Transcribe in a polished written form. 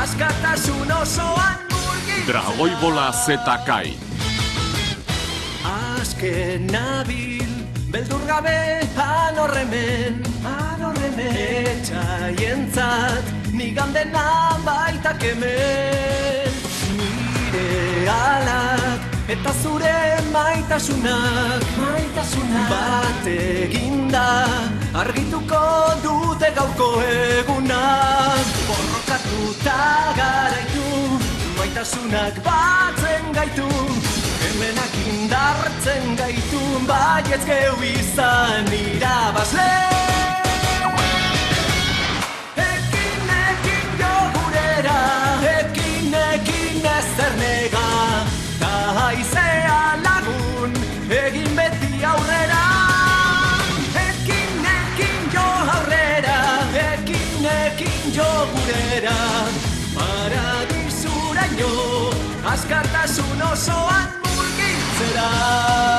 askatasun osoan murgiltzera. Dragoi bola zetakai. Azken nabil, beldur gabe anorremen, etxaientzat, nigan dena baitak hemen. Nire alak, eta zure maitasunak bat eginda, argituko dute gaurko eguna. Borrokatuta garaitu, maitasunak batzen gaitu, hemenak indartzen gaitu, baietz geu izan irabazle. Ekin jo gurera, ekin ezer nega, ta haizea lagun, egin beti aurrera. Ekin jo aurrera, ekin jo gurera, paradisuraino, askatasun osoan murgiltzera.